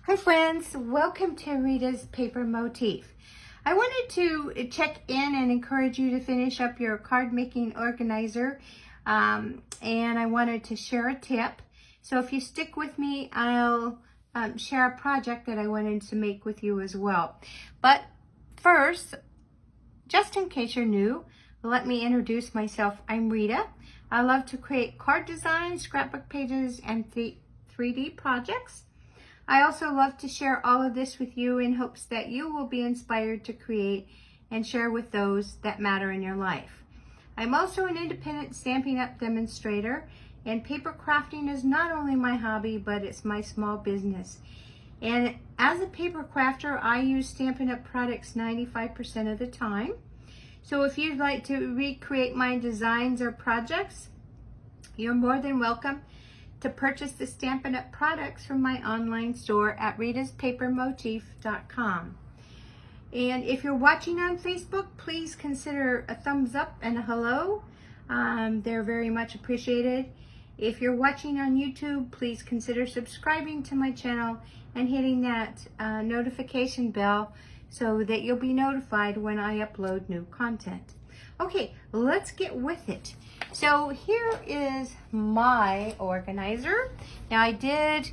Hi friends, welcome to Rita's Paper Motif. I wanted to check in and encourage you to finish up your card making organizer, and I wanted to share a tip. So if you stick with me, I'll share a project that I wanted to make with you as well. But first, just in case you're new, let me introduce myself. I'm Rita. I love to create card designs, scrapbook pages, and 3D projects. I also love to share all of this with you in hopes that you will be inspired to create and share with those that matter in your life. I'm also an independent Stampin' Up! Demonstrator, and paper crafting is not only my hobby, but it's my small business. And as a paper crafter, I use Stampin' Up! Products 95% of the time. So if you'd like to recreate my designs or projects, you're more than welcome to purchase the Stampin' Up! Products from my online store at ritaspapermotif.com. And if you're watching on Facebook, please consider a thumbs up and a hello. They're very much appreciated. If you're watching on YouTube, please consider subscribing to my channel and hitting that notification bell so that you'll be notified when I upload new content. Okay, let's get with it. So here is my organizer. Now I did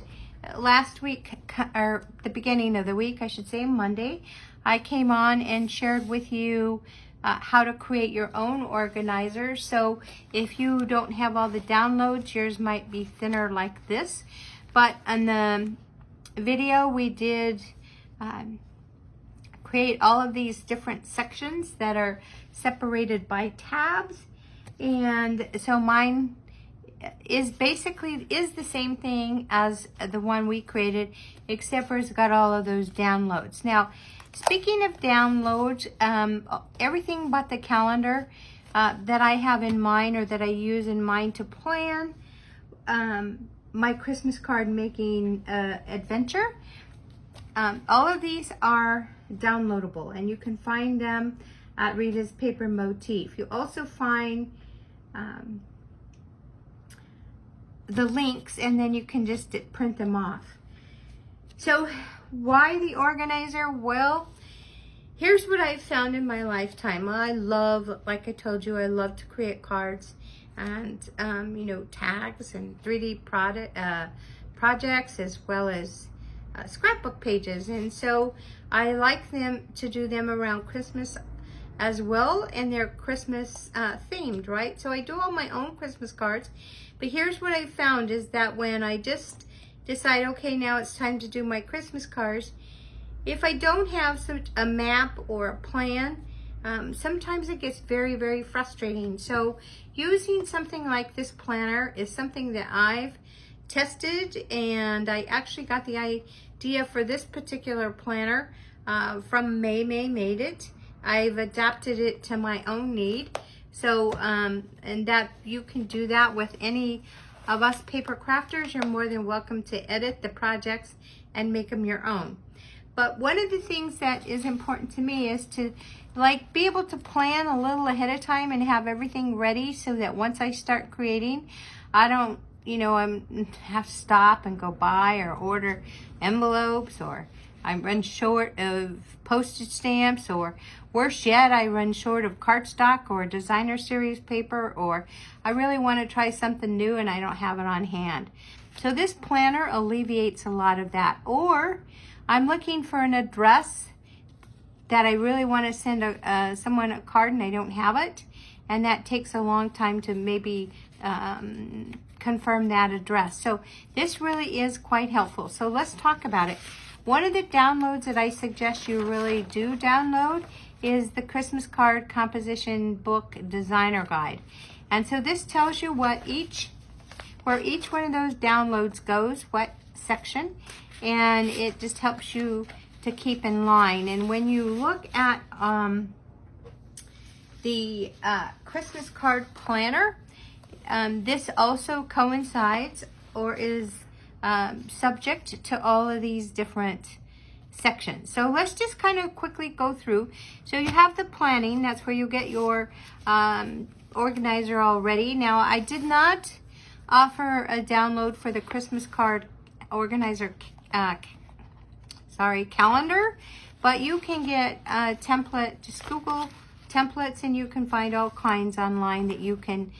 last week, or the beginning of the week, I should say, Monday, I came on and shared with you how to create your own organizer. So if you don't have all the downloads, yours might be thinner like this. But in the video, we did create all of these different sections that are separated by tabs. And so mine is basically the same thing as the one we created, except for it's got all of those downloads. Now, speaking of downloads, everything but the calendar that I have in mind, or that I use in mind to plan my Christmas card making adventure, all of these are downloadable, and you can find them at Rita's Paper Motif. You also find the links, and then you can just print them off. So why the organizer? Well, here's what I've found in my lifetime. I love, like I told you, I love to create cards and you know, tags and 3D projects, as well as scrapbook pages. And so I like them to do them around Christmas as well, and they're Christmas themed, right? So I do all my own Christmas cards. But here's what I found is that when I just decide, okay, now it's time to do my Christmas cards, if I don't have a map or a plan, sometimes it gets very, very frustrating. So using something like this planner is something that I've tested, and I actually got the idea for this particular planner from May Made It. I've adapted it to my own need. So, and that you can do that with any of us paper crafters. You're more than welcome to edit the projects and make them your own. But one of the things that is important to me is to be able to plan a little ahead of time and have everything ready, so that once I start creating, I don't, I have to stop and go buy or order envelopes, or I run short of postage stamps, or worse yet, I run short of cardstock or designer series paper, or I really want to try something new and I don't have it on hand. So this planner alleviates a lot of that. Or I'm looking for an address that I really want to send someone a card and I don't have it, and that takes a long time to maybe confirm that address. So this really is quite helpful. So let's talk about it. One of the downloads that I suggest you really do download is the Christmas Card Composition Book Designer Guide. And so this tells you where each one of those downloads goes, what section, and it just helps you to keep in line. And when you look at the Christmas card planner, this also coincides or is subject to all of these different sections. So let's just kind of quickly go through. So you have the planning, that's where you get your organizer already. Now, I did not offer a download for the Christmas card organizer calendar, but you can get a template. Just Google templates and you can find all kinds online that you can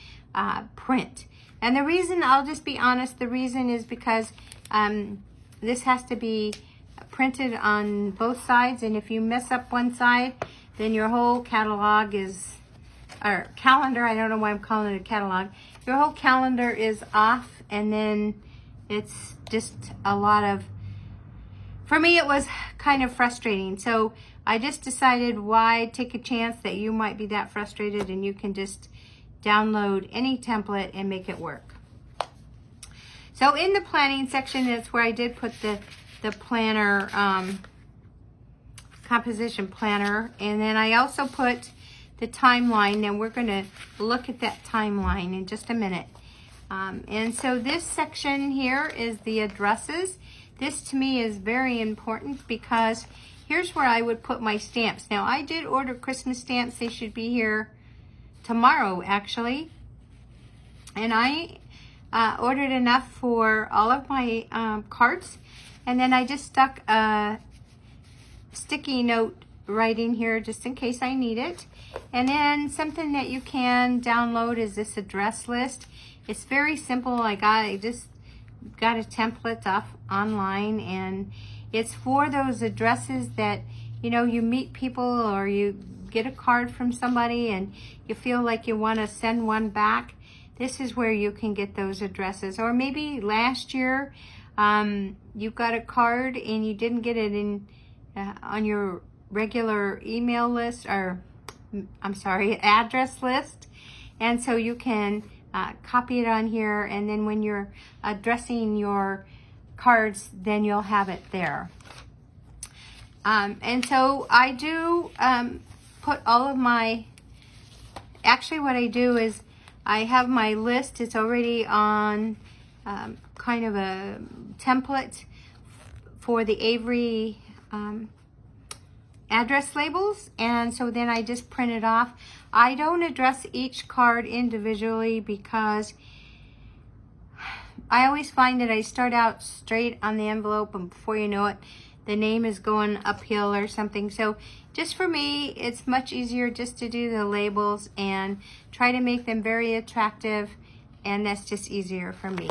print. And the reason, I'll just be honest, the reason is because this has to be printed on both sides, and if you mess up one side, then your whole catalog is, or calendar, I don't know why I'm calling it a catalog, your whole calendar is off, and then it's just a lot of, for me it was kind of frustrating. So I just decided, why take a chance that you might be that frustrated, and you can just download any template and make it work. So in the planning section, that's where I did put the planner, composition planner, and then I also put the timeline, and we're going to look at that timeline in just a minute. And so this section here is the addresses. This to me is very important because here's where I would put my stamps. Now I did order Christmas stamps. They should be here tomorrow actually, and I ordered enough for all of my cards, and then I just stuck a sticky note right in here just in case I need it. And then something that you can download is this address list. It's very simple. I just got a template off online, and it's for those addresses that, you know, you meet people or you get a card from somebody and you feel like you want to send one back. This is where you can get those addresses. Or maybe last year you got a card and you didn't get it in on your regular email list, or I'm sorry, address list, and so you can copy it on here, and then when you're addressing your cards, then you'll have it there. And so I do put all of my, actually what I do is I have my list. It's already on kind of a template for the Avery address labels, and so then I just print it off. I don't address each card individually because I always find that I start out straight on the envelope, and before you know it, the name is going uphill or something. So just for me, it's much easier just to do the labels and try to make them very attractive, and that's just easier for me.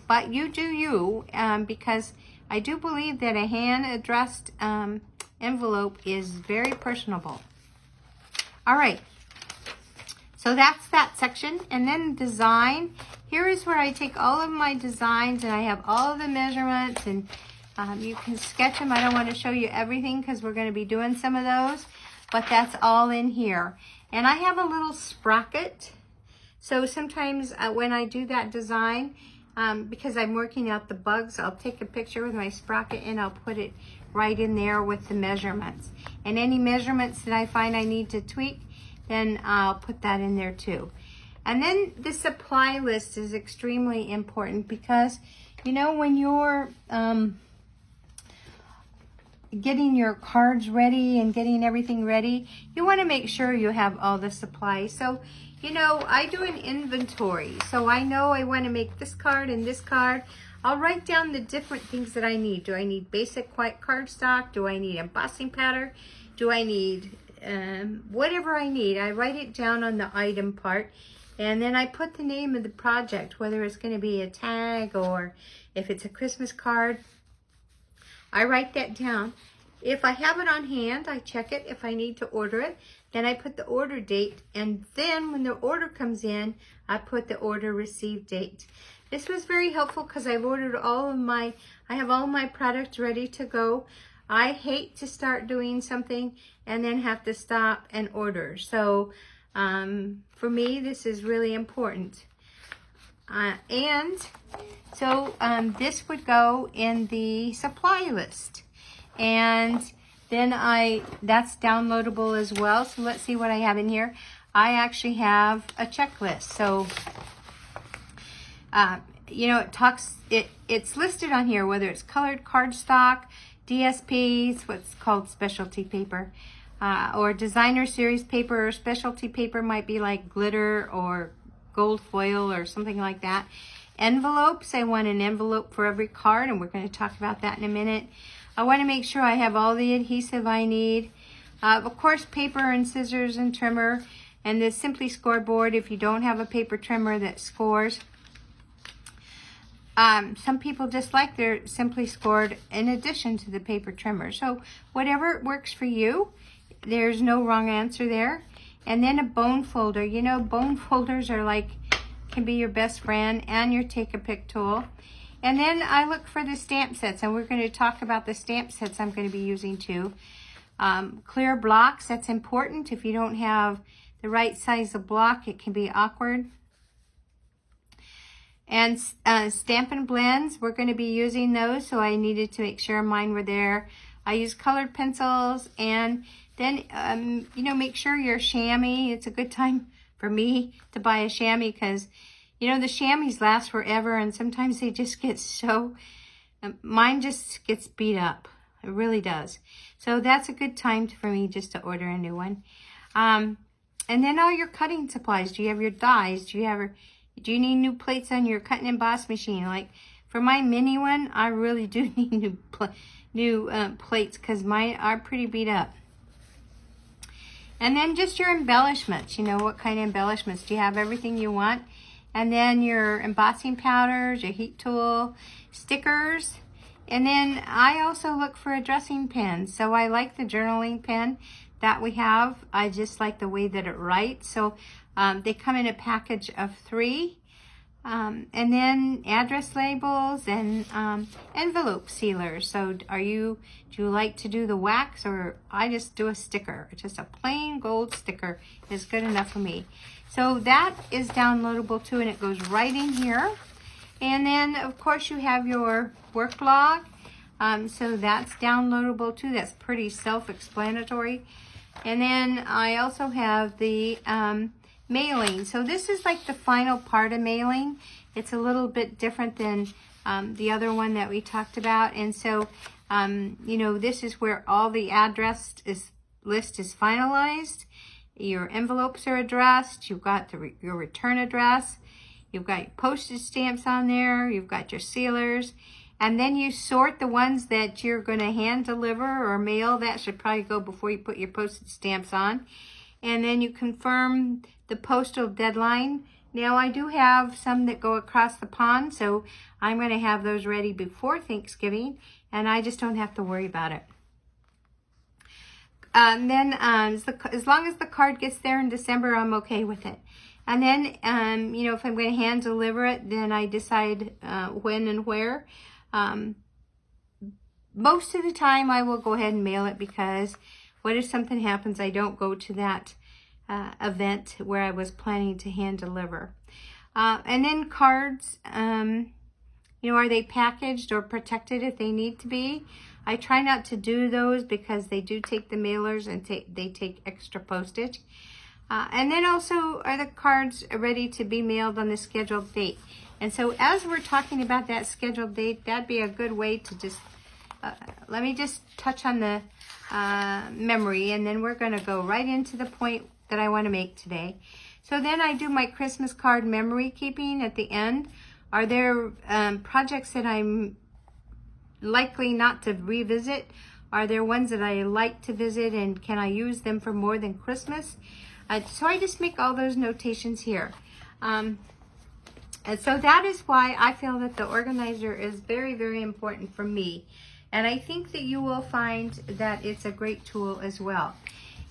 But you do you, because I do believe that a hand-addressed envelope is very personable. All right, so that's that section. And then design. Here is where I take all of my designs, and I have all of the measurements, and you can sketch them. I don't want to show you everything because we're going to be doing some of those, but that's all in here. And I have a little sprocket. So sometimes when I do that design, because I'm working out the bugs, I'll take a picture with my sprocket and I'll put it right in there with the measurements. And any measurements that I find I need to tweak, then I'll put that in there too. And then the supply list is extremely important because, you know, when you're getting your cards ready and getting everything ready, you want to make sure you have all the supplies. So, you know, I do an inventory. So I know I want to make this card and this card. I'll write down the different things that I need. Do I need basic white cardstock? Do I need embossing powder? Do I need whatever I need? I write it down on the item part, and then I put the name of the project, whether it's going to be a tag or if it's a Christmas card. I write that down. If I have it on hand, I check it. If I need to order it, then I put the order date, and then when the order comes in, I put the order received date. This was very helpful because I've ordered I have all my products ready to go. I hate to start doing something and then have to stop and order. So for me, this is really important. And so this would go in the supply list. And then that's downloadable as well. So let's see what I have in here. I actually have a checklist. So you know, it's listed on here whether it's colored cardstock, DSPs, what's called specialty paper, or designer series paper, or specialty paper might be like glitter or gold foil or something like that. Envelopes, I want an envelope for every card, and we're going to talk about that in a minute. I want to make sure I have all the adhesive I need. Of course, paper and scissors and trimmer, and the Simply Score board if you don't have a paper trimmer that scores. Some people just like their Simply Scored in addition to the paper trimmer. So whatever works for you, there's no wrong answer there. And then a bone folder. You know, bone folders are like, can be your best friend and your take-a-pick tool. And then I look for the stamp sets, and we're going to talk about the stamp sets I'm going to be using too. Clear blocks, that's important. If you don't have the right size of block, it can be awkward. And Stampin' Blends, we're going to be using those, so I needed to make sure mine were there. I use colored pencils, and then, you know, make sure your chamois, it's a good time for me to buy a chamois because, you know, the chamois last forever, and sometimes they just get so, mine just gets beat up. It really does. So that's a good time for me just to order a new one. And then all your cutting supplies. Do you have your dies? Do you need new plates on your cut and emboss machine? Like for my mini one, I really do need new plates because mine are pretty beat up. And then just your embellishments. You know, what kind of embellishments? Do you have everything you want? And then your embossing powders, your heat tool, stickers. And then I also look for a dressing pen. So I like the journaling pen that we have. I just like the way that it writes. So they come in a package of 3. And then address labels and envelope sealers. So do you like to do the wax, or I just do a sticker? Just a plain gold sticker is good enough for me. So that is downloadable too, and it goes right in here. And then of course you have your work log. So that's downloadable too. That's pretty self-explanatory. And then I also have the mailing. So this is like the final part of mailing. It's a little bit different than the other one that we talked about. And so, you know, this is where all the address list is finalized. Your envelopes are addressed. You've got your return address. You've got your postage stamps on there. You've got your sealers. And then you sort the ones that you're going to hand deliver or mail. That should probably go before you put your postage stamps on. And then you confirm the postal deadline. Now I do have some that go across the pond, so I'm going to have those ready before Thanksgiving, and I just don't have to worry about it. Then as long as the card gets there in December, I'm okay with it. And then, you know, if I'm going to hand deliver it, then I decide when and where. Most of the time I will go ahead and mail it, because what if something happens? I don't go to that event where I was planning to hand deliver. And then cards, you know, are they packaged or protected if they need to be? I try not to do those because they do take the mailers and they take extra postage. And then also, are the cards ready to be mailed on the scheduled date? And so as we're talking about that scheduled date, that'd be a good way to just, let me just touch on the memory, and then we're going to go right into the point that I want to make today. So then I do my Christmas card memory keeping at the end. Are there projects that I'm likely not to revisit? Are there ones that I like to visit, and can I use them for more than Christmas? So I just make all those notations here. And so that is why I feel that the organizer is very, very important for me. And I think that you will find that it's a great tool as well.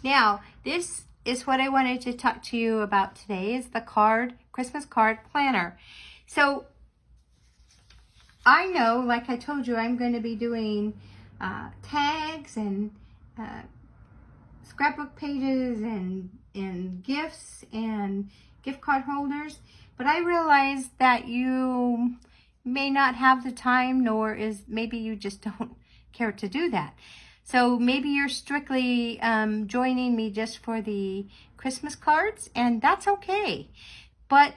Now, this is what I wanted to talk to you about today, is the Christmas card planner. So I know, like I told you, I'm going to be doing tags and scrapbook pages and gifts and gift card holders. But I realize that you may not have the time, nor maybe you just don't care to do that. So maybe you're strictly joining me just for the Christmas cards, and that's okay. But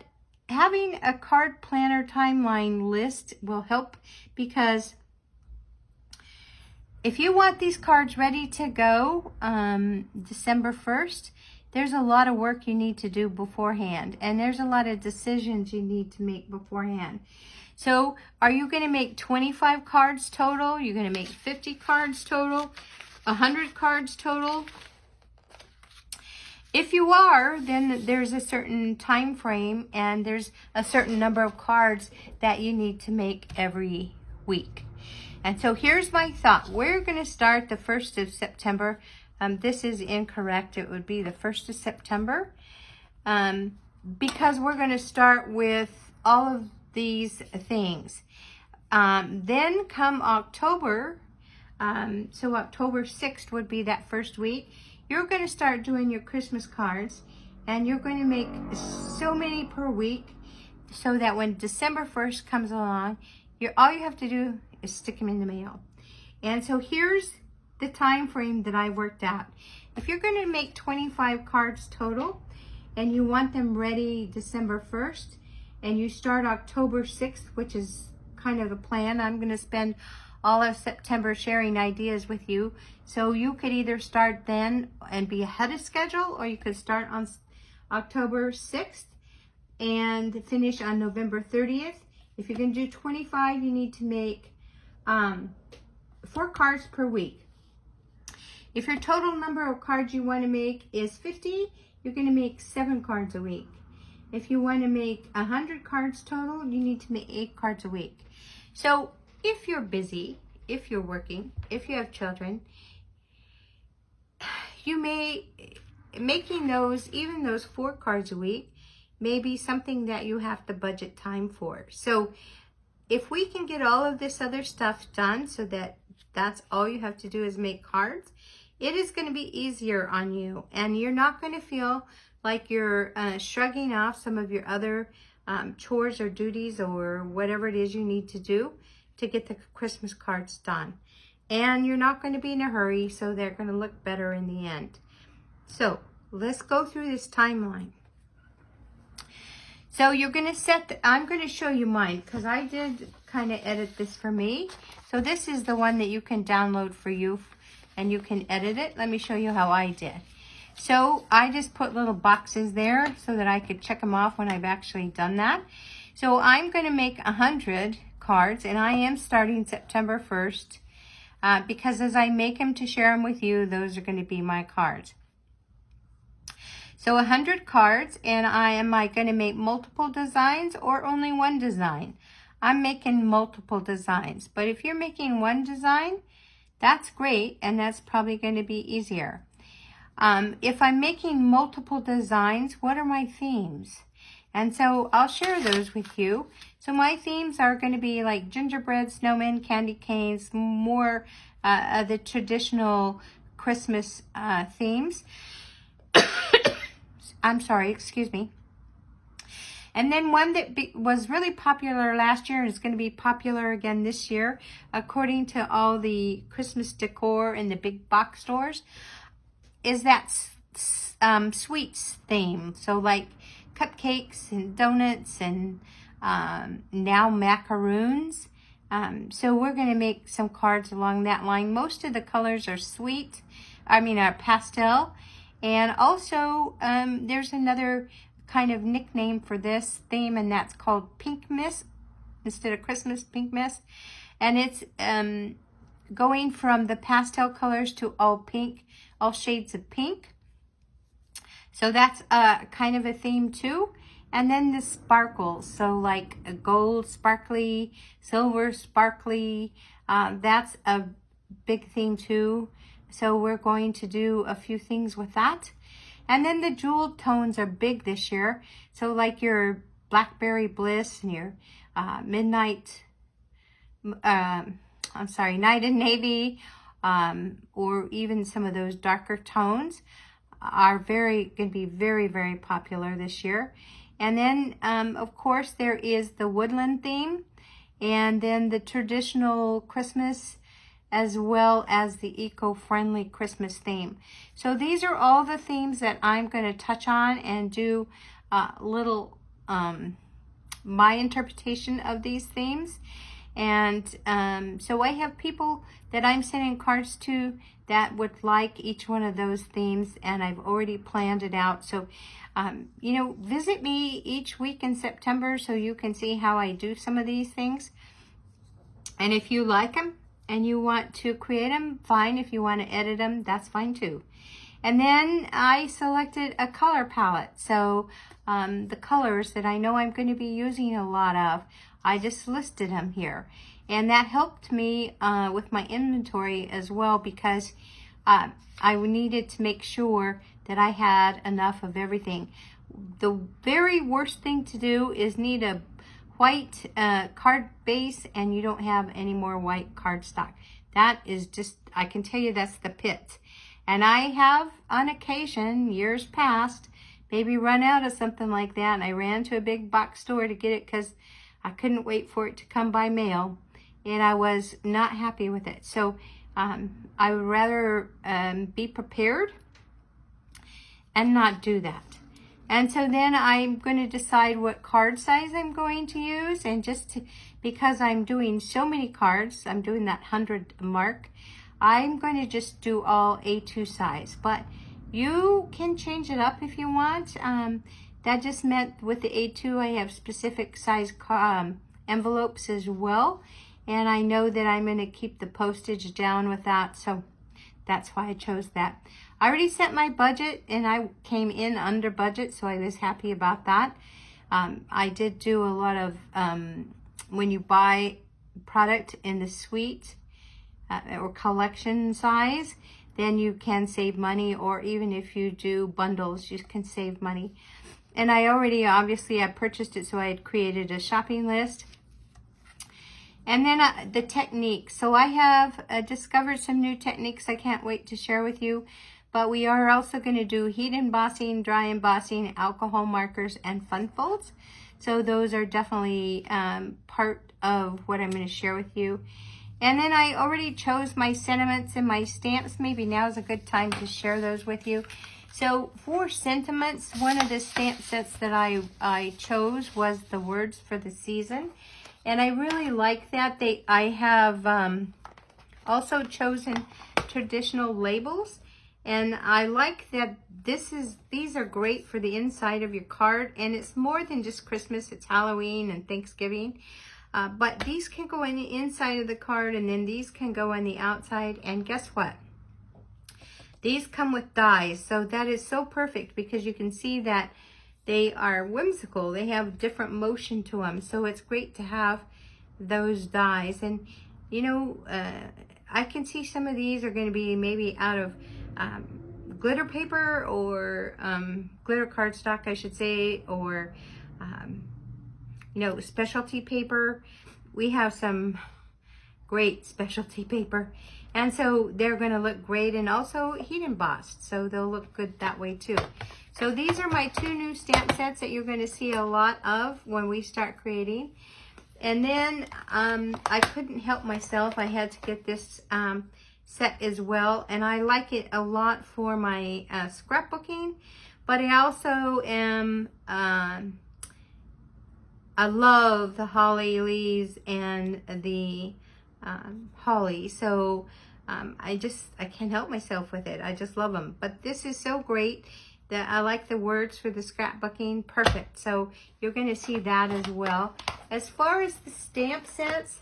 having a card planner timeline list will help, because if you want these cards ready to go December 1st, there's a lot of work you need to do beforehand, and there's a lot of decisions you need to make beforehand. So are you going to make 25 cards total? You're going to make 50 cards total? 100 cards total? If you are, then there's a certain time frame and there's a certain number of cards that you need to make every week. And so here's my thought. We're going to start the 1st of September. This is incorrect. It would be the 1st of September. Because we're going to start with all of these things. Then come October, so October 6th would be that first week, you're going to start doing your Christmas cards, and you're going to make so many per week, so that when December 1st comes along, all you have to do is stick them in the mail. And so here's the time frame that I worked out. If you're going to make 25 cards total, and you want them ready December 1st, and you start October 6th, which is kind of the plan. I'm going to spend all of September sharing ideas with you. So you could either start then and be ahead of schedule, or you could start on October 6th and finish on November 30th. If you're going to do 25, you need to make 4 cards per week. If your total number of cards you want to make is 50, you're going to make 7 cards a week. If you want to make 100 cards total, you need to make 8 cards a week. So if you're busy, if you're working, if you have children, you may, making those, even those 4 cards a week, may be something that you have to budget time for. So if we can get all of this other stuff done so that that's all you have to do is make cards, it is going to be easier on you, and you're not going to feel like you're shrugging off some of your other chores or duties or whatever it is you need to do to get the Christmas cards done. And you're not going to be in a hurry, so they're going to look better in the end. So let's go through this timeline. So you're going to set, I'm going to show you mine because I did kind of edit this for me. So this is the one that you can download for you, and you can edit it. Let me show you how I did. So I just put little boxes there so that I could check them off when I've actually done that. So I'm going to make 100 cards, and I am starting September 1st because as I make them to share them with you, those are going to be my cards. So 100 cards, and am I going to make multiple designs or only one design? I'm making multiple designs, but if you're making one design, that's great, and that's probably going to be easier. If I'm making multiple designs, what are my themes? And so I'll share those with you. So my themes are going to be like gingerbread, snowmen, candy canes, more of the traditional Christmas themes. I'm sorry, excuse me. And then one that was really popular last year and is going to be popular again this year, according to all the Christmas decor in the big box stores, is that sweets theme. So like cupcakes and donuts and now macaroons. So we're going to make some cards along that line. Most of the colors are sweet, are pastel. And also there's another kind of nickname for this theme, and that's called Pink Mist instead of Christmas Pink Mist. And it's going from the pastel colors to all pink, all shades of pink. So that's kind of a theme too. And then the sparkles, so like a gold sparkly, silver sparkly, that's a big theme too. So we're going to do a few things with that. And then the jeweled tones are big this year. So like your Blackberry Bliss and your Night in Navy, or even some of those darker tones are going to be very, very popular this year. And then, of course, there is the woodland theme, and then the traditional Christmas, as well as the eco-friendly Christmas theme. So these are all the themes that I'm going to touch on and do little my interpretation of these themes. And so I have people that I'm sending cards to that would like each one of those themes, and I've already planned it out. So, you know, visit me each week in September so you can see how I do some of these things. And if you like them and you want to create them, fine. If you want to edit them, that's fine too. And then I selected a color palette. So the colors that I know I'm going to be using a lot of, I just listed them here. And that helped me with my inventory as well, because I needed to make sure that I had enough of everything. The very worst thing to do is need a white card base and you don't have any more white cardstock. That is just, I can tell you, that's the pit. And I have, on occasion, years past, maybe run out of something like that. And I ran to a big box store to get it because I couldn't wait for it to come by mail. And I was not happy with it. So I would rather be prepared and not do that. And so then I'm going to decide what card size I'm going to use. And because I'm doing so many cards, I'm doing that 100 mark, I'm going to just do all A2 size, but you can change it up if you want. That just meant with the A2, I have specific size envelopes as well. And I know that I'm going to keep the postage down with that. So that's why I chose that. I already set my budget and I came in under budget. So I was happy about that. I did do a lot of, when you buy product in the suite, or collection size, then you can save money, or even if you do bundles, you can save money. And I already, obviously, I purchased it, so I had created a shopping list. And then the techniques. So I have discovered some new techniques I can't wait to share with you. But we are also going to do heat embossing, dry embossing, alcohol markers, and fun folds. So those are definitely part of what I'm going to share with you. And then I already chose my sentiments and my stamps. Maybe now is a good time to share those with you. So for sentiments, one of the stamp sets that I chose was the words for the season. And I really like that. I have also chosen traditional labels. And I like that these are great for the inside of your card. And it's more than just Christmas. It's Halloween and Thanksgiving. But these can go on the inside of the card, and then these can go on the outside. And guess what? These come with dies. So that is so perfect because you can see that they are whimsical. They have different motion to them. So it's great to have those dies. And, you know, I can see some of these are going to be maybe out of glitter paper or glitter cardstock, I should say, or you know, specialty paper. We have some great specialty paper. And so they're going to look great, and also heat embossed. So they'll look good that way too. So these are my 2 new stamp sets that you're going to see a lot of when we start creating. And then I couldn't help myself. I had to get this set as well. And I like it a lot for my scrapbooking. But I also am... I love the holly leaves and the holly. So I can't help myself with it. I just love them. But this is so great that I like the words for the scrapbooking. Perfect. So you're going to see that as well. As far as the stamp sets,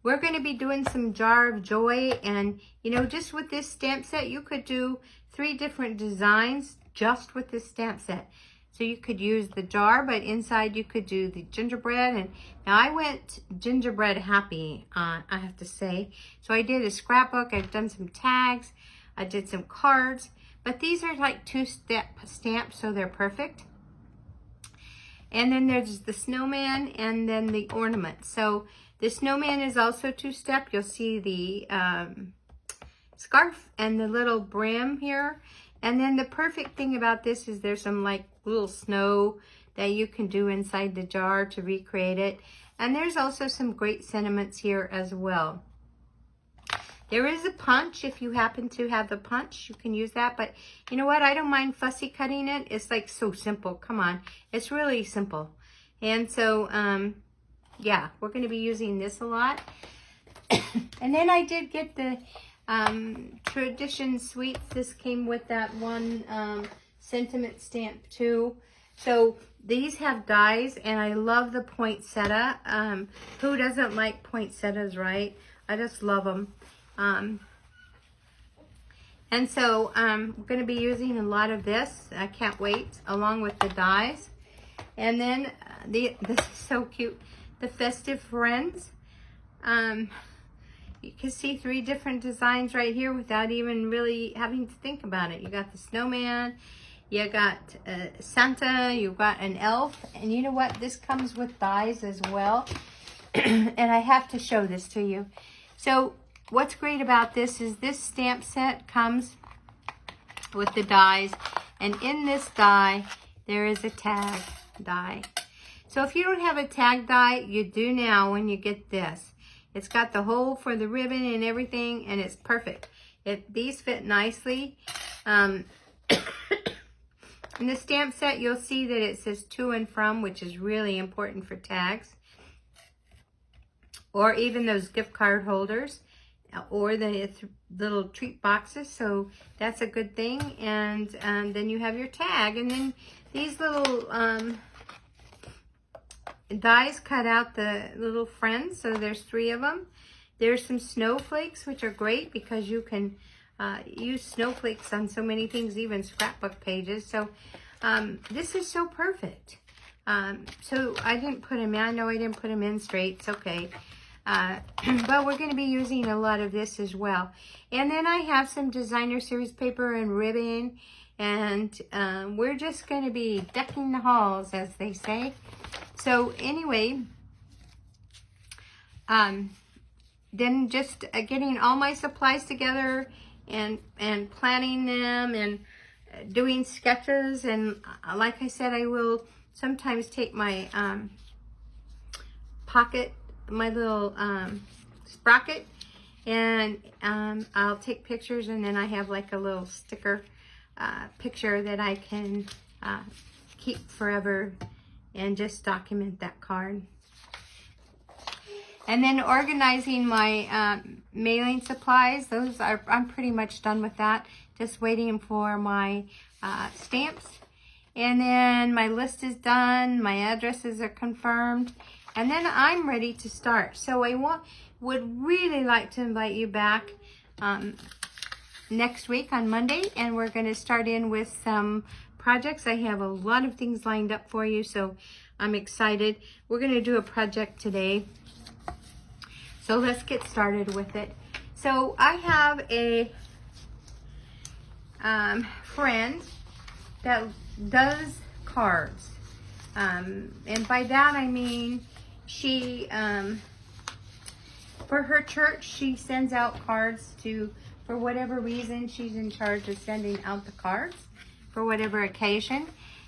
we're going to be doing some Jar of Joy. And, you know, just with this stamp set, you could do 3 different designs just with this stamp set. So you could use the jar, but inside you could do the gingerbread. And now I went gingerbread happy, I have to say. So I did a scrapbook. I've done some tags. I did some cards. But these are like 2-step stamps, so they're perfect. And then there's the snowman and then the ornament. So the snowman is also 2-step. You'll see the scarf and the little brim here. And then the perfect thing about this is there's some like little snow that you can do inside the jar to recreate it. And there's also some great sentiments here as well. There is a punch. If you happen to have the punch, you can use that. But you know what? I don't mind fussy cutting it. It's like so simple. Come on. It's really simple. And so yeah, we're going to be using this a lot. And then I did get the Tradition Sweets. This came with that one sentiment stamp too. So these have dies, and I love the poinsettia. Who doesn't like poinsettias, right? I just love them. And so I'm going to be using a lot of this. I can't wait, along with the dies. And then this is so cute, the Festive Friends. You can see 3 different designs right here without even really having to think about it. You got the snowman, you got Santa, you've got an elf, and you know what? This comes with dies as well. And I have to show this to you. So what's great about this is this stamp set comes with the dies, and in this die there is a tag die. So if you don't have a tag die, you do now when you get this. It's got the hole for the ribbon and everything, and it's perfect. These fit nicely. In the stamp set, you'll see that it says to and from, which is really important for tags. Or even those gift card holders, or the little treat boxes. So that's a good thing. And then you have your tag. And then these little dies cut out the little friends, so there's 3 of them. There's some snowflakes, which are great because you can use snowflakes on so many things, even scrapbook pages. So this is so perfect. So I didn't put them in. I know I didn't put them in straight. It's okay. But we're going to be using a lot of this as well. And then I have some designer series paper and ribbon, and we're just going to be decking the halls, as they say. So anyway, then just getting all my supplies together and planning them and doing sketches. And like I said, I will sometimes take my my little sprocket, and I'll take pictures, and then I have like a little sticker picture that I can keep forever and just document that card. And then organizing my mailing supplies, I'm pretty much done with that. Just waiting for my stamps. And then my list is done, my addresses are confirmed, and then I'm ready to start. So I would really like to invite you back next week on Monday, and we're going to start in with some projects. I have a lot of things lined up for you, so I'm excited. We're going to do a project today, so let's get started with it. So I have a friend that does cards, and by that I mean she for her church, she sends out cards to, for whatever reason, she's in charge of sending out the cards for whatever occasion.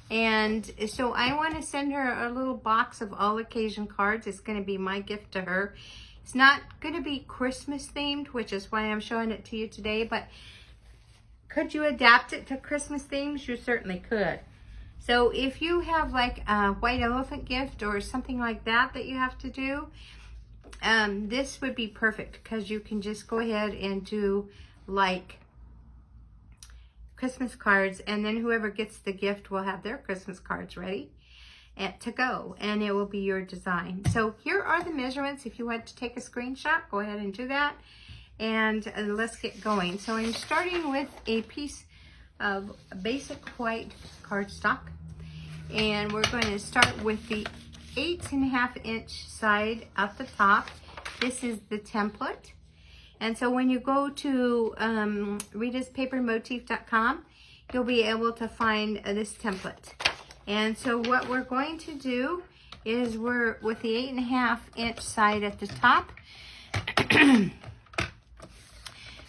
And so I want to send her a little box of all occasion cards. It's going to be my gift to her. It's not going to be Christmas themed, which is why I'm showing it to you today, but could you adapt it to Christmas themes? You certainly could. So if you have like a white elephant gift or something like that that you have to do, this would be perfect, because you can just go ahead and do like Christmas cards, and then whoever gets the gift will have their Christmas cards ready to go, and it will be your design. So here are the measurements. If you want to take a screenshot, go ahead and do that, and let's get going. So I'm starting with a piece of basic white cardstock, and we're going to start with the 8.5 inch side at the top. This is the template. And so when you go to ritaspapermotif.com, you'll be able to find this template. And so what we're going to do is we're with the 8.5 inch side at the top,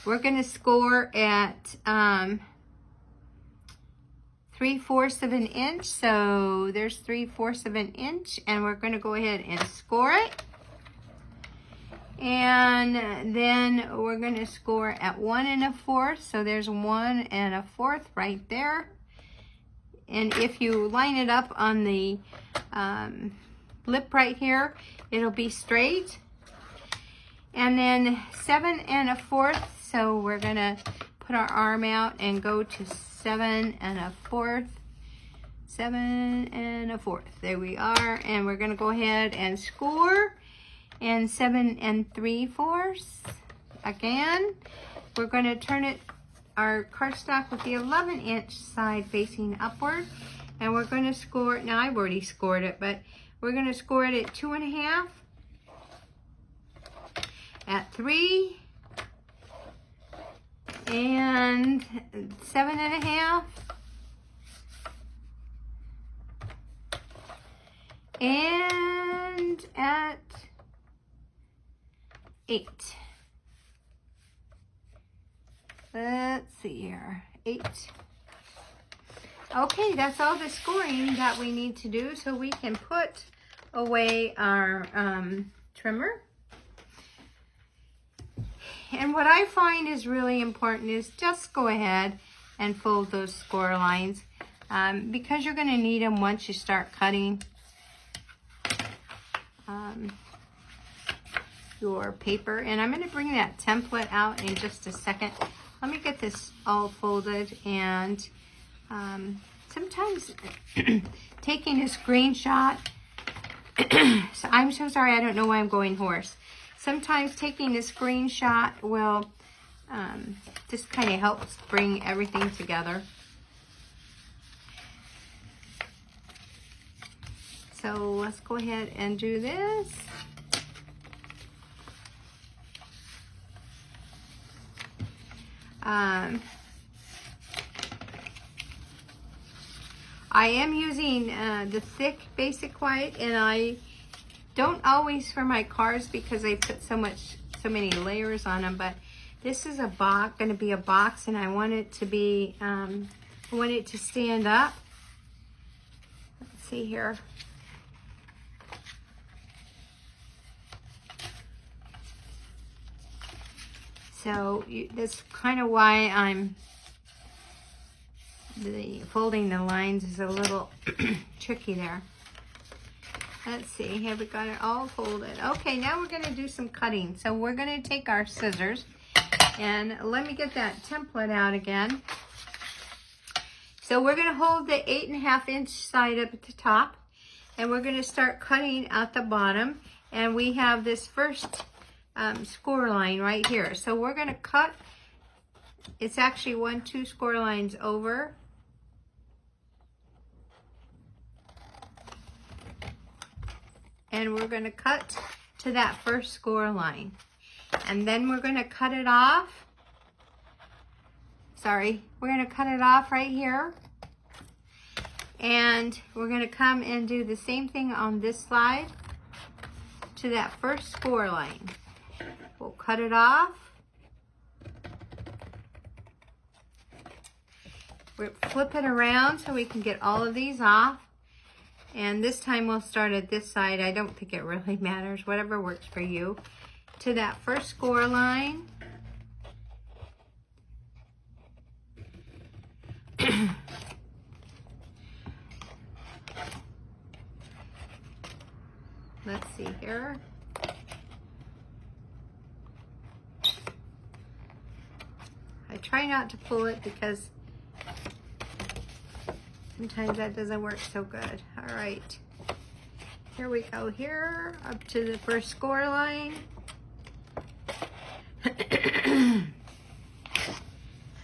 we're going to score at 3/4 of an inch. So there's 3/4 of an inch, and we're going to go ahead and score it. And then we're going to score at 1 1/4. So there's 1 1/4 right there. And if you line it up on the lip right here, it'll be straight. And then 7 1/4. So we're gonna put our arm out and go to 7 1/4. 7 1/4. There we are. And we're gonna go ahead and score. And 7 3/4. Again, we're gonna turn it, our cardstock, with the 11-inch side facing upward. And we're gonna score it. Now I've already scored it, but we're gonna score it at 2 1/2. At 3. And 7 1/2. And at 8. Let's see here, 8. Okay, that's all the scoring that we need to do, so we can put away our trimmer. And what I find is really important is just go ahead and fold those score lines because you're going to need them once you start cutting your paper. And I'm going to bring that template out in just a second. Let me get this all folded. And sometimes taking a screenshot, so I'm so sorry, I don't know why I'm going hoarse. Sometimes taking a screenshot will just kind of helps bring everything together. So let's go ahead and do this. I am using the thick basic white, and I don't always for my cards because I put so many layers on them, but this is a box, going to be a box, and I want it to be, I want it to stand up. Let's see here. So that's kind of why I'm folding the lines is a little tricky there. Let's see, have we got it all folded? Okay, now we're going to do some cutting. So we're going to take our scissors, and let me get that template out again. So we're going to hold the 8 1/2 inch side up at the top, and we're going to start cutting at the bottom. And we have this first score line right here. So we're going to cut, it's actually 2 score lines over. And we're going to cut to that first score line. And then we're going to cut it off. Sorry, we're going to cut it off right here. And we're going to come and do the same thing on this side to that first score line. We'll cut it off. We'll flip it around so we can get all of these off. And this time we'll start at this side. I don't think it really matters, whatever works for you. To that first score line. Let's see here. I try not to pull it because sometimes that doesn't work so good. All right, here we go here, up to the first score line.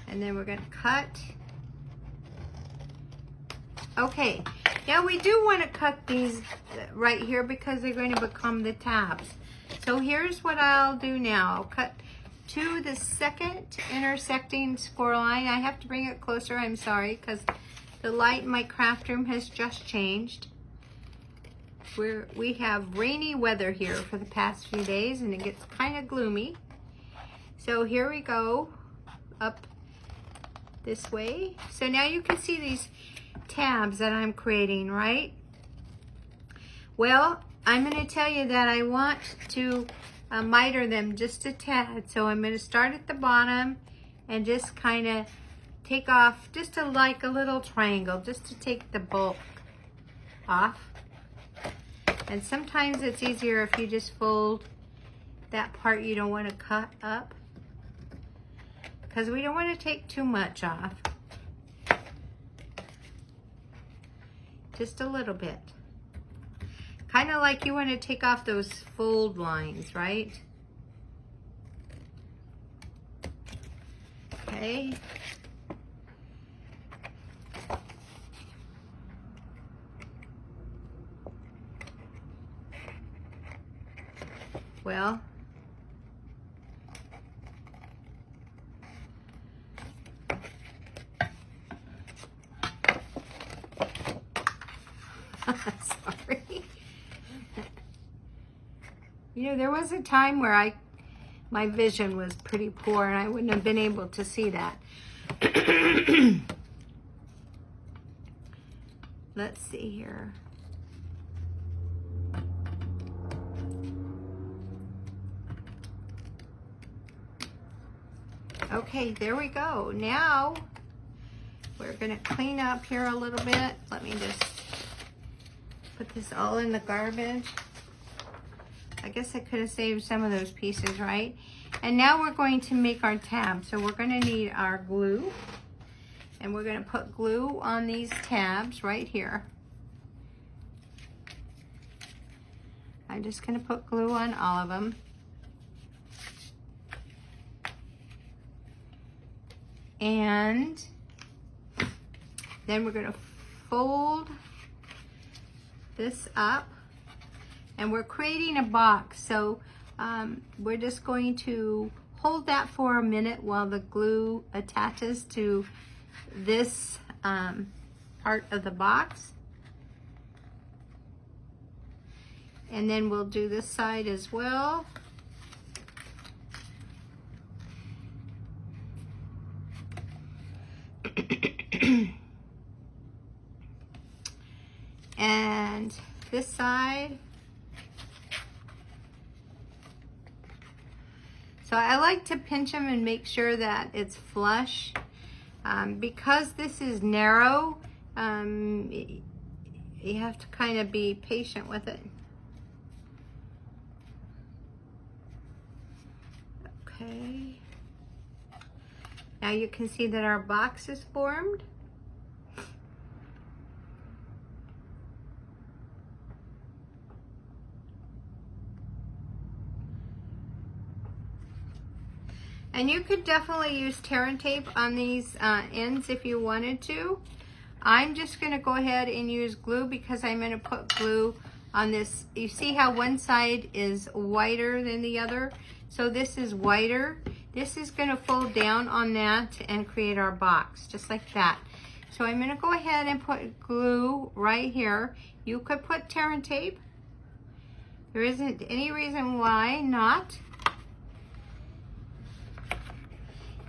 And then we're gonna cut. Okay, now we do want to cut these right here because they're going to become the tabs. So here's what I'll do now. I'll cut to the second intersecting score line. I have to bring it closer, I'm sorry, because the light in my craft room has just changed. We have rainy weather here for the past few days, and it gets kind of gloomy. So here we go, up this way. So now you can see these tabs that I'm creating, right? Well, I'm going to tell you that I want to miter them just a tad. So I'm going to start at the bottom and just kind of take off just like a little triangle, just to take the bulk off. And sometimes it's easier if you just fold that part you don't want to cut up, because we don't want to take too much off. Just a little bit. Kind of like you want to take off those fold lines, right? Okay. Well, sorry. You know, there was a time where my vision was pretty poor and I wouldn't have been able to see that. Let's see here. Okay, there we go. Now we're gonna clean up here a little bit. Let me just put this all in the garbage. I guess I could have saved some of those pieces, right? And now we're going to make our tabs. So we're gonna need our glue, and we're gonna put glue on these tabs right here. I'm just gonna put glue on all of them. And then we're gonna fold this up, and we're creating a box. So we're just going to hold that for a minute while the glue attaches to this part of the box. And then we'll do this side as well. And this side. So I like to pinch them and make sure that it's flush. Because this is narrow, you have to kind of be patient with it. Okay. Now you can see that our box is formed. And you could definitely use Tear and Tape on these ends if you wanted to. I'm just going to go ahead and use glue because I'm going to put glue on this. You see how one side is whiter than the other? So this is whiter. This is going to fold down on that and create our box, just like that. So I'm going to go ahead and put glue right here. You could put Tear and Tape. There isn't any reason why not.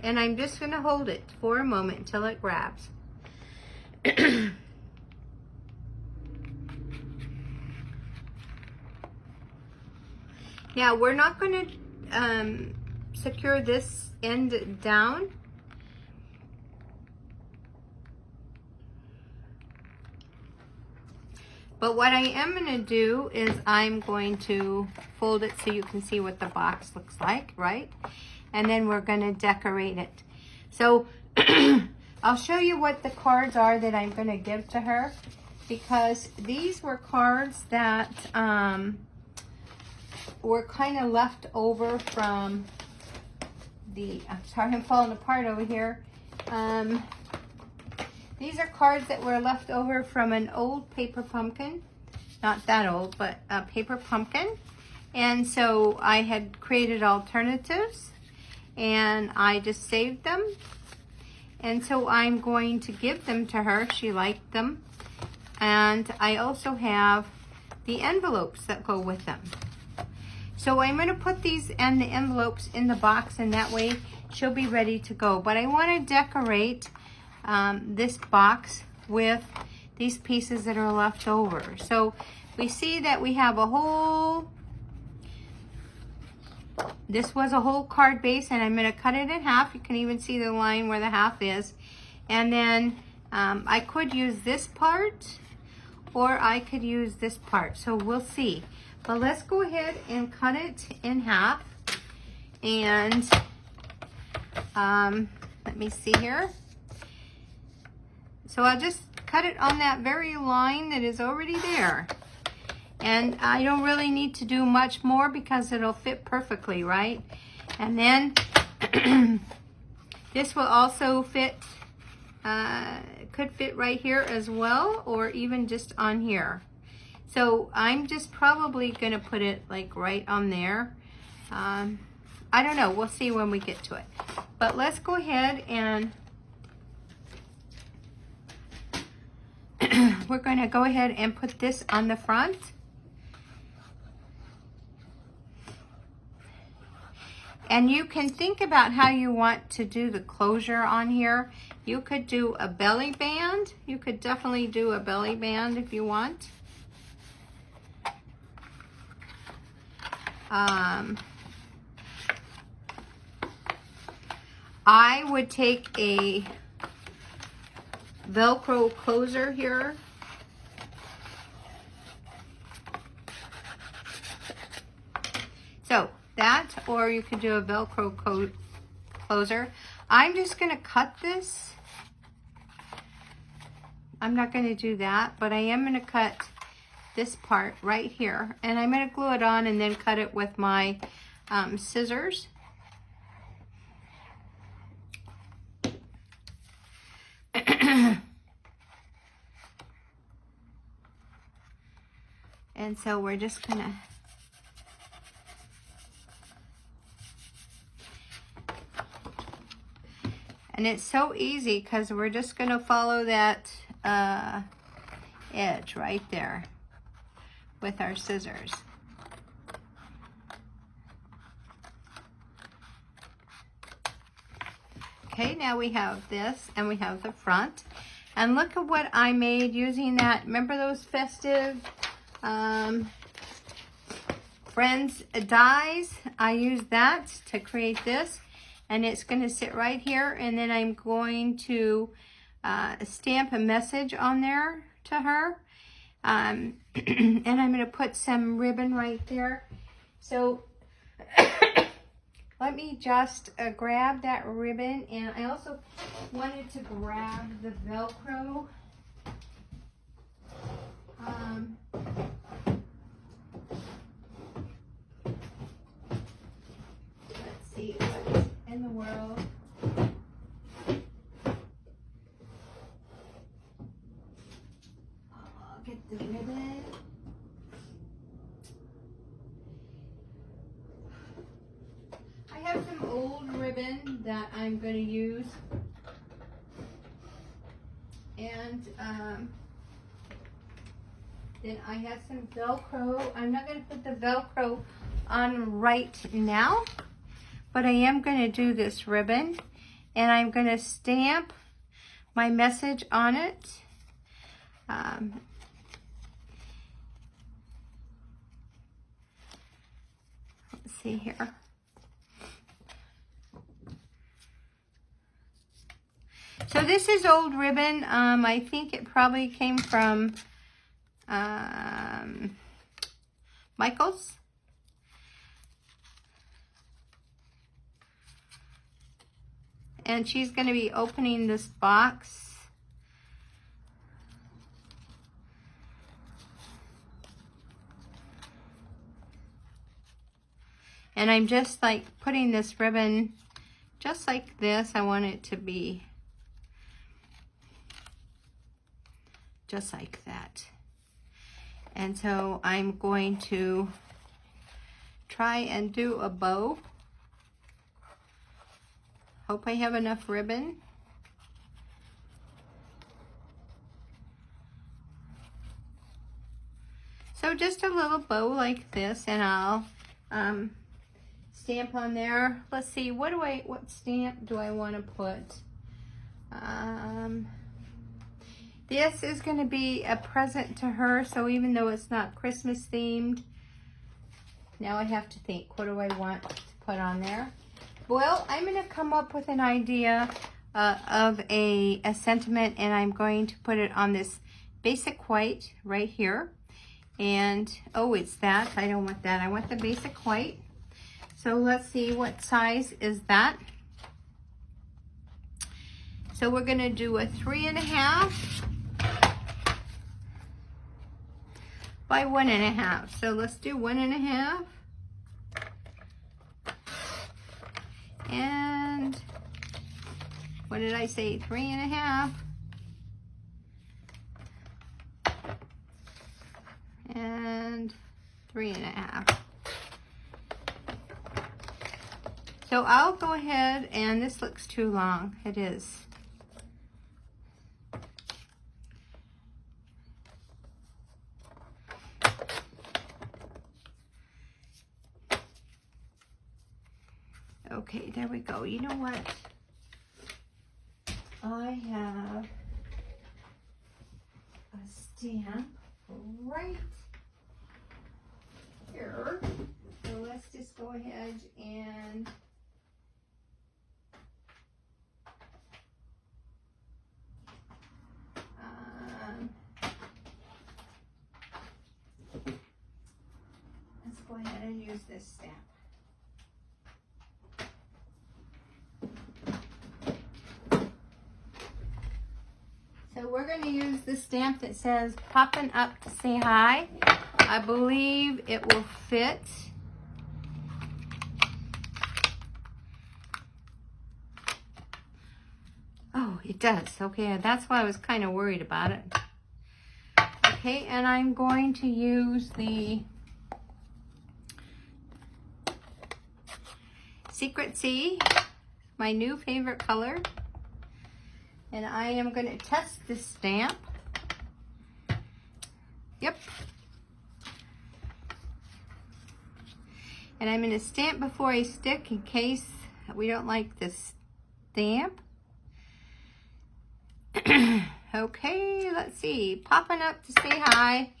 And I'm just going to hold it for a moment until it grabs. Now we're not going to secure this end down. But what I am going to do is I'm going to fold it so you can see what the box looks like, right? And then we're going to decorate it. So I'll show you what the cards are that I'm going to give to her, because these were cards that were kind of left over from the, I'm sorry, I'm falling apart over here. These are cards that were left over from an old paper pumpkin. Not that old, but a paper pumpkin. And so I had created alternatives, and I just saved them. And so I'm going to give them to her. She liked them. And I also have the envelopes that go with them. So I'm going to put these and the envelopes in the box, and that way she'll be ready to go. But I want to decorate this box with these pieces that are left over. So we see that we have a whole, this was a whole card base, and I'm going to cut it in half. You can even see the line where the half is. And then I could use this part, or I could use this part. So we'll see. But let's go ahead and cut it in half. And let me see here. So I'll just cut it on that very line that is already there. And I don't really need to do much more because it'll fit perfectly, right? And then this will also fit, could fit right here as well, or even just on here. So I'm just probably gonna put it like right on there. I don't know, we'll see when we get to it. But let's go ahead and we're gonna go ahead and put this on the front. And you can think about how you want to do the closure on here. You could do a belly band. You could definitely do a belly band if you want. I would take a Velcro closer here. So that, or you could do a Velcro closer. I'm just going to cut this. I'm not going to do that, but I am going to cut this part right here, and I'm going to glue it on and then cut it with my scissors. And so we're just going to and it's so easy because we're just going to follow that edge right there with our scissors. Okay, now we have this and we have the front. And look at what I made using that. Remember those festive Friends dies? I used that to create this. And it's going to sit right here, and then I'm going to stamp a message on there to her. And I'm going to put some ribbon right there. So let me just grab that ribbon, and I also wanted to grab the Velcro. Let's see what's in the world. I'll get the ribbon. I have some old ribbon that I'm going to use. And then I have some Velcro. I'm not going to put the Velcro on right now, but I am going to do this ribbon, and I'm going to stamp my message on it. Let's see here. So this is old ribbon. I think it probably came from Michael's. And she's going to be opening this box. And I'm just like putting this ribbon just like this. I want it to be just like that. And so I'm going to try and do a bow. Hope I have enough ribbon. So just a little bow like this, and I'll stamp on there. Let's see, what stamp do I want to put? This is going to be a present to her, so even though it's not Christmas themed, now I have to think, what do I want to put on there? Well, I'm going to come up with an idea of a sentiment, and I'm going to put it on this basic white right here. And, oh, it's that. I don't want that. I want the basic white. So let's see, what size is that? So we're gonna do a 3.5 by 1.5. So let's do 1.5. And what did I say? 3.5. And 3.5. So I'll go ahead, and this looks too long. It is. Okay, there we go. You know what? I have a stamp right here. So let's just go ahead and let's go ahead and use this stamp. So we're going to use the stamp that says "Popping Up to Say Hi." I believe it will fit. Oh, it does. Okay, that's why I was kind of worried about it. Okay, and I'm going to use the Secret Sea, my new favorite color. And I am going to test this stamp. Yep. And I'm going to stamp before I stick in case we don't like this stamp. Okay, let's see. Popping Up to Say Hi.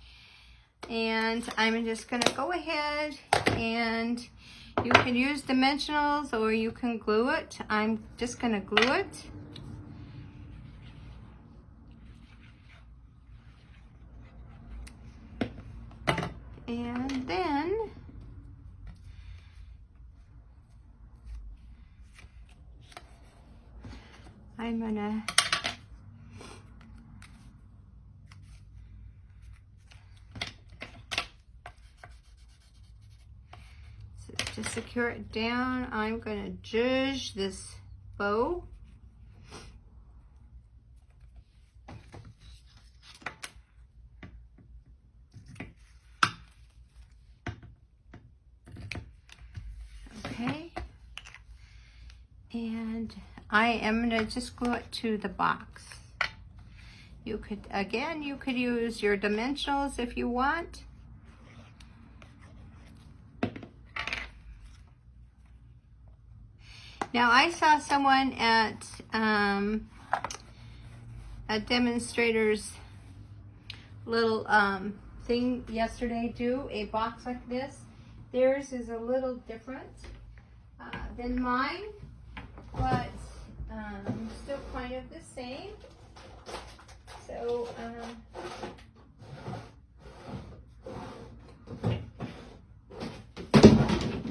And I'm just going to go ahead, and you can use dimensionals or you can glue it. I'm just going to glue it. And then I'm gonna to secure it down. I'm gonna zhuzh this bow. Okay, and I am going to just glue it to the box. You could, again, you could use your dimensionals if you want. Now I saw someone at a demonstrator's little thing yesterday do a box like this. Theirs is a little different than mine, but still kind of the same. So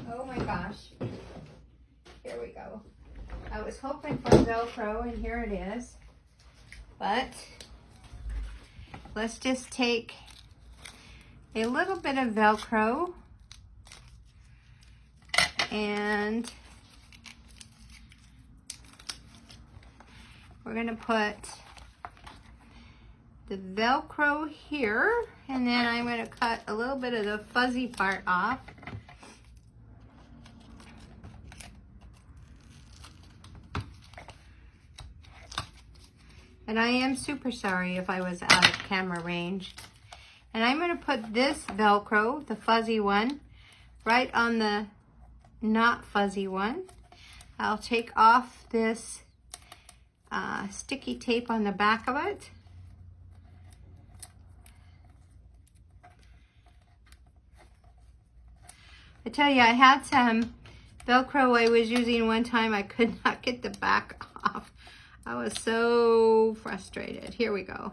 oh my gosh, here we go. I was hoping for Velcro, and here it is, but let's just take a little bit of Velcro and we're going to put the Velcro here, and then I'm going to cut a little bit of the fuzzy part off. And I am super sorry if I was out of camera range. And I'm going to put this Velcro, the fuzzy one, right on the not fuzzy one. I'll take off this sticky tape on the back of it. I tell you, I had some Velcro I was using one time. I could not get the back off. I was so frustrated. Here we go.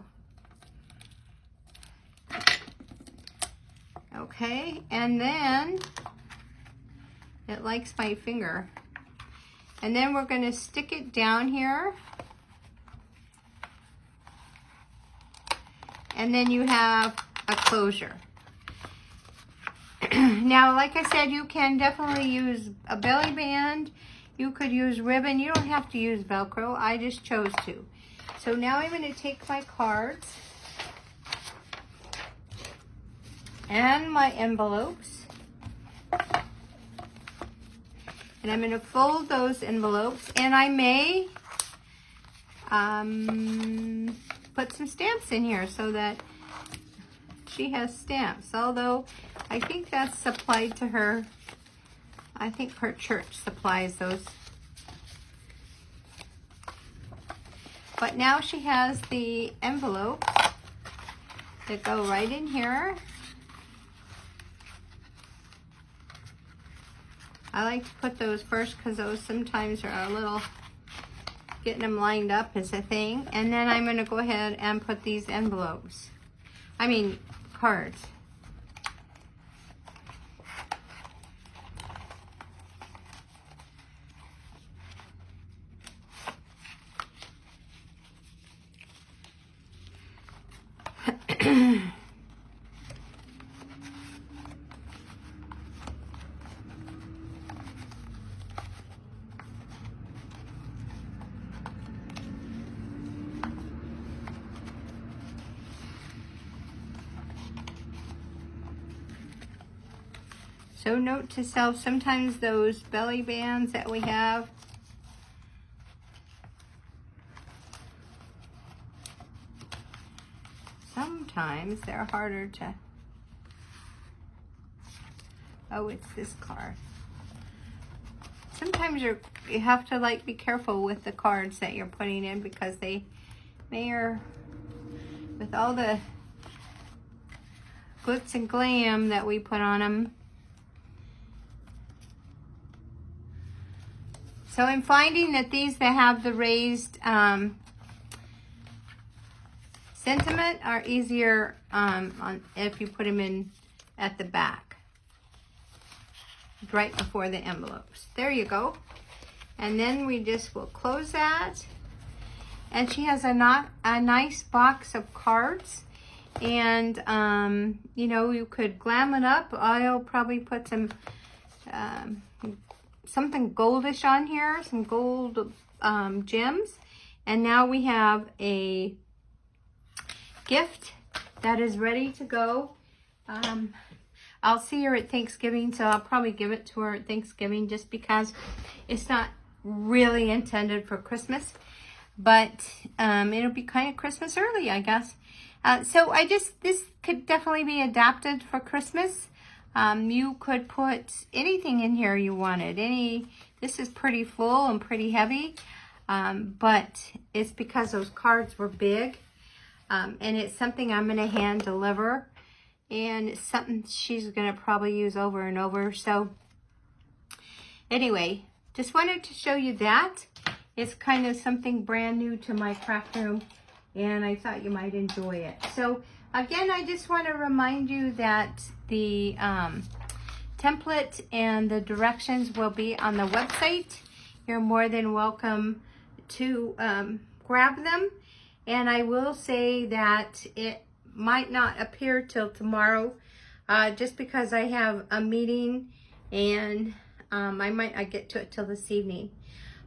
Okay, and then it likes my finger. And then we're going to stick it down here. And then you have a closure. Now, like I said, you can definitely use a belly band. You could use ribbon. You don't have to use Velcro. I just chose to. So now I'm going to take my cards and my envelopes. And I'm going to fold those envelopes. And I may put some stamps in here so that she has stamps. Although I think that's supplied to her. I think her church supplies those. But now she has the envelopes that go right in here. I like to put those first because those sometimes are a little, getting them lined up is a thing. And then I'm going to go ahead and put these envelopes. Cards. So note to self, sometimes those belly bands that we have, sometimes they're harder to, oh, it's this card. Sometimes you have to like be careful with the cards that you're putting in because they are, with all the glitz and glam that we put on them. So I'm finding that these that have the raised sentiment are easier if you put them in at the back, right before the envelopes. There you go. And then we just will close that. And she has a nice box of cards. And, you know, you could glam it up. I'll probably put some something goldish on here, some gold gems. And now we have a gift that is ready to go. I'll see her at Thanksgiving, so I'll probably give it to her at Thanksgiving just because it's not really intended for Christmas, but it'll be kind of Christmas early, I guess. So this could definitely be adapted for Christmas. You could put anything in here you wanted. This is pretty full and pretty heavy, but it's because those cards were big, and it's something I'm going to hand deliver, and it's something she's going to probably use over and over. So anyway, just wanted to show you that. It's kind of something brand new to my craft room, and I thought you might enjoy it. So again, I just want to remind you that the template and the directions will be on the website. You're more than welcome to grab them. And I will say that it might not appear till tomorrow, just because I have a meeting and I might not get to it till this evening.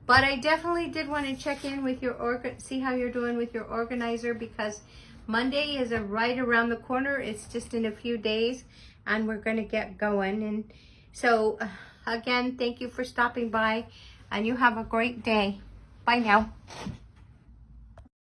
But I definitely did want to check in with your see how you're doing with your organizer, because Monday is right around the corner. It's just in a few days and we're going to get going. And so again, thank you for stopping by, and you have a great day. Bye now.